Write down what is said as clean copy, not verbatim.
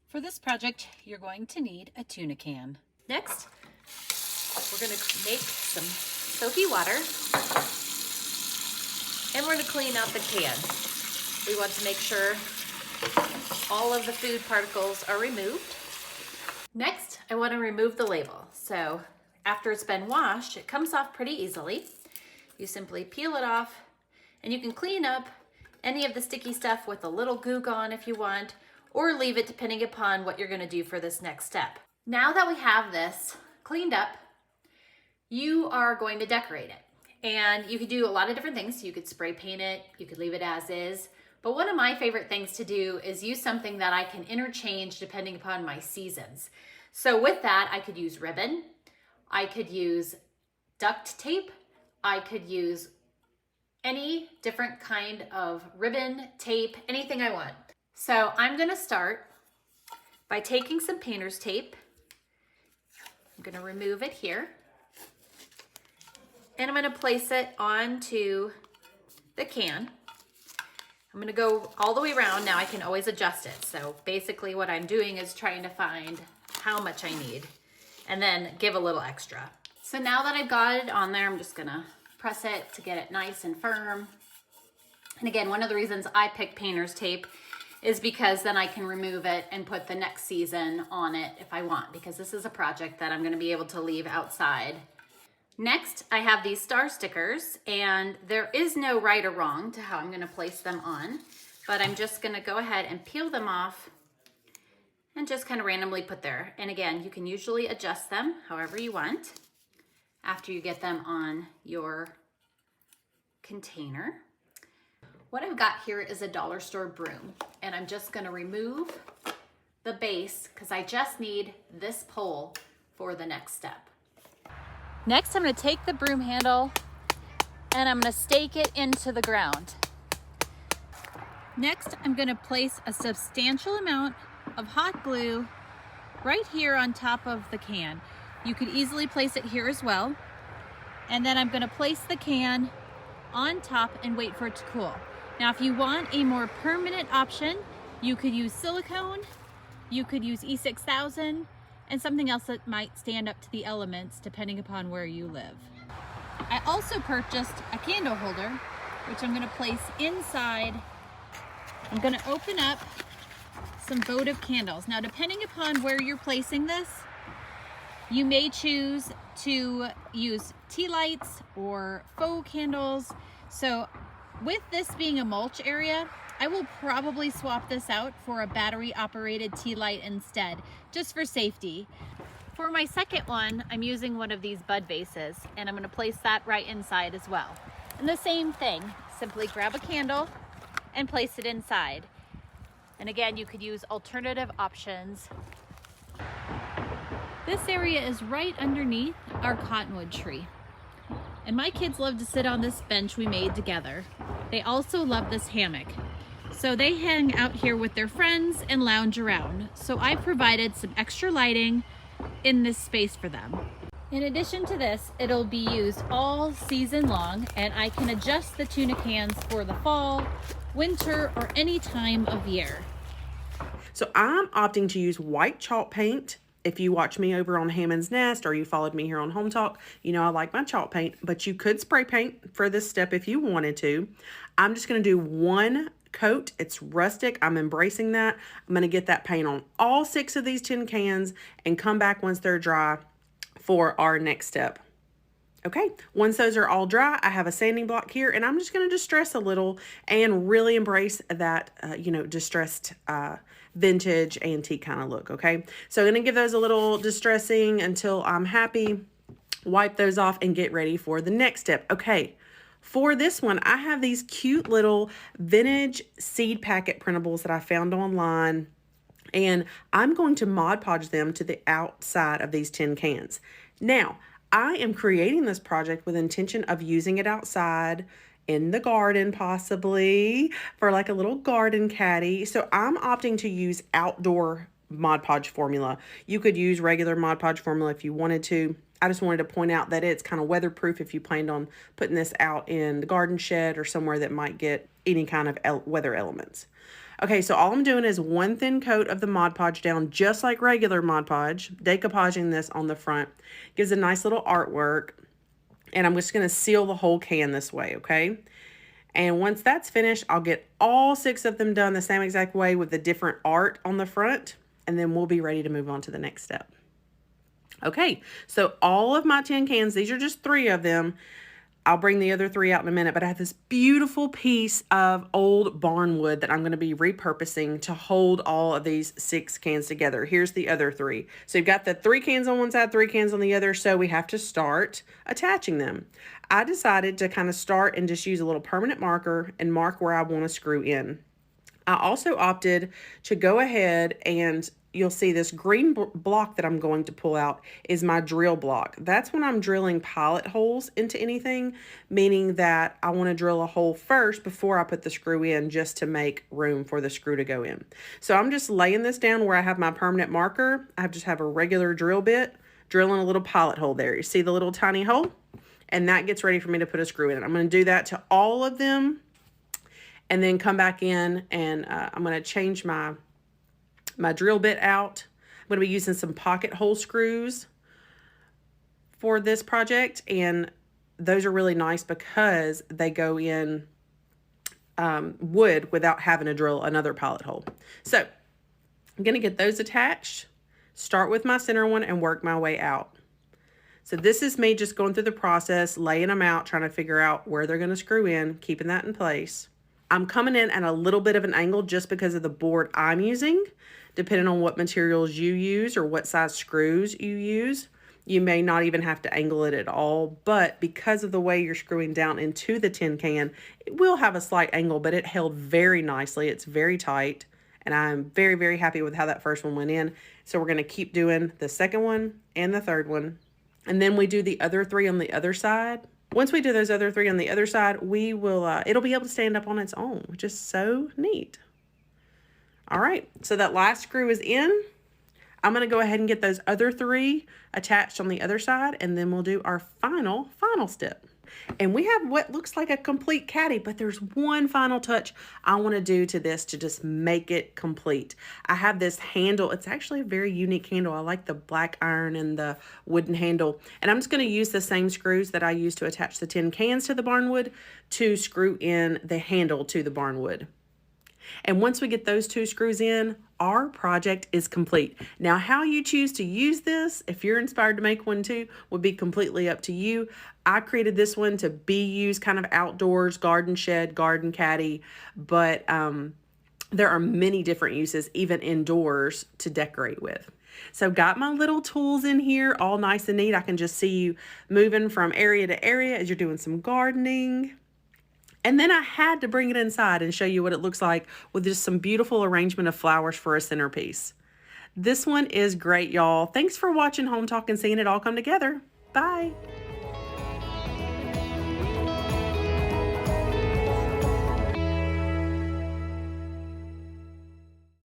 For this project, you're going to need a tuna can. Next, we're going to make some soapy water, and we're going to clean out the can. We want to make sure all of the food particles are removed. Next, I want to remove the label. So after it's been washed, it comes off pretty easily. You simply peel it off, and you can clean up any of the sticky stuff with a little Goo Gone if you want, or leave it depending upon what you're going to do for this next step. Now that we have this cleaned up, you are going to decorate it. And you could do a lot of different things. You could spray paint it, you could leave it as is. But one of my favorite things to do is use something that I can interchange depending upon my seasons. So with that, I could use ribbon, I could use duct tape, I could use any different kind of ribbon, tape, anything I want. So I'm gonna start by taking some painter's tape. I'm gonna remove it here. And I'm gonna place it onto the can. I'm gonna go all the way around. Now I can always adjust it. So basically what I'm doing is trying to find how much I need and then give a little extra. So now that I've got it on there, I'm just gonna press it to get it nice and firm. And again, one of the reasons I picked painter's tape is because then I can remove it and put the next season on it if I want, because this is a project that I'm gonna be able to leave outside. Next, I have these star stickers, and there is no right or wrong to how I'm gonna place them on, but I'm just gonna go ahead and peel them off and just kind of randomly put there. And again, you can usually adjust them however you want after you get them on your container. What I've got here is a dollar store broom, and I'm just gonna remove the base because I just need this pole for the next step. Next, I'm gonna take the broom handle and I'm gonna stake it into the ground. Next, I'm gonna place a substantial amount of hot glue right here on top of the can. You could easily place it here as well. And then I'm gonna place the can on top and wait for it to cool. Now, if you want a more permanent option, you could use silicone, you could use E6000, and something else that might stand up to the elements depending upon where you live. I also purchased a candle holder, which I'm gonna place inside. I'm gonna open up some votive candles. Now, depending upon where you're placing this, you may choose to use tea lights or faux candles. So with this being a mulch area, I will probably swap this out for a battery operated tea light instead, just for safety. For my second one, I'm using one of these bud vases, and I'm gonna place that right inside as well. And the same thing, simply grab a candle and place it inside. And again, you could use alternative options. This area is right underneath our cottonwood tree. And my kids love to sit on this bench we made together. They also love this hammock. So they hang out here with their friends and lounge around. So I've provided some extra lighting in this space for them. In addition to this, it'll be used all season long, and I can adjust the tuna cans for the fall, winter, or any time of year. So I'm opting to use white chalk paint. If you watch me over on Hammond's Nest or you followed me here on Hometalk, you know I like my chalk paint, but you could spray paint for this step if you wanted to. I'm just going to do one coat. It's rustic. I'm embracing that. I'm going to get that paint on all 6 of these tin cans and come back once they're dry for our next step. Okay, once those are all dry, I have a sanding block here, and I'm just going to distress a little and really embrace that, distressed vintage antique kind of look, okay? So I'm going to give those a little distressing until I'm happy, wipe those off, and get ready for the next step. Okay, for this one, I have these cute little vintage seed packet printables that I found online, and I'm going to Mod Podge them to the outside of these tin cans. Now, I am creating this project with intention of using it outside in the garden, possibly for like a little garden caddy. So I'm opting to use outdoor Mod Podge formula. You could use regular Mod Podge formula if you wanted to. I just wanted to point out that it's kind of weatherproof if you planned on putting this out in the garden shed or somewhere that might get any kind of weather elements. Okay, so all I'm doing is one thin coat of the Mod Podge down, just like regular Mod Podge, decoupaging this on the front. Gives a nice little artwork. And I'm just gonna seal the whole can this way, okay? And once that's finished, I'll get all 6 of them done the same exact way with the different art on the front, and then we'll be ready to move on to the next step. Okay, so all of my tin cans, these are just 3 of them. I'll bring the other 3 out in a minute, but I have this beautiful piece of old barn wood that I'm going to be repurposing to hold all of these 6 cans together. Here's the other 3. So you've got the 3 cans on one side, 3 cans on the other, so we have to start attaching them. I decided to kind of start and just use a little permanent marker and mark where I want to screw in. I also opted to go ahead and you'll see this green block that I'm going to pull out is my drill block. That's when I'm drilling pilot holes into anything, meaning that I want to drill a hole first before I put the screw in just to make room for the screw to go in. So I'm just laying this down where I have my permanent marker. I just have a regular drill bit, drilling a little pilot hole there. You see the little tiny hole? And that gets ready for me to put a screw in. I'm going to do that to all of them and then come back in and I'm going to change my drill bit out. I'm going to be using some pocket hole screws for this project, and those are really nice because they go in wood without having to drill another pilot hole. So I'm going to get those attached, start with my center one and work my way out. So this is me just going through the process, laying them out, trying to figure out where they're going to screw in, keeping that in place. I'm coming in at a little bit of an angle just because of the board I'm using. Depending on what materials you use or what size screws you use, you may not even have to angle it at all. But because of the way you're screwing down into the tin can, it will have a slight angle, but it held very nicely. It's very tight. And I'm very, very happy with how that first one went in. So we're going to keep doing the second one and the third one. And then we do the other 3 on the other side. Once we do those other 3 on the other side, we will, it'll be able to stand up on its own, which is so neat. All right, so that last screw is in. I'm going to go ahead and get those other 3 attached on the other side, and then we'll do our final step. And we have what looks like a complete caddy, but there's one final touch I want to do to this to just make it complete. I have this handle. It's actually a very unique handle. I like the black iron and the wooden handle. And I'm just going to use the same screws that I used to attach the tin cans to the barnwood to screw in the handle to the barnwood. And once we get those 2 screws in, our project is complete. Now, how you choose to use this, if you're inspired to make one too, would be completely up to you. I created this one to be used kind of outdoors, garden shed, garden caddy, but there are many different uses, even indoors, to decorate with. So got my little tools in here, all nice and neat. I can just see you moving from area to area as you're doing some gardening. And then I had to bring it inside and show you what it looks like with just some beautiful arrangement of flowers for a centerpiece. This one is great, y'all. Thanks for watching Home Talk and seeing it all come together. Bye.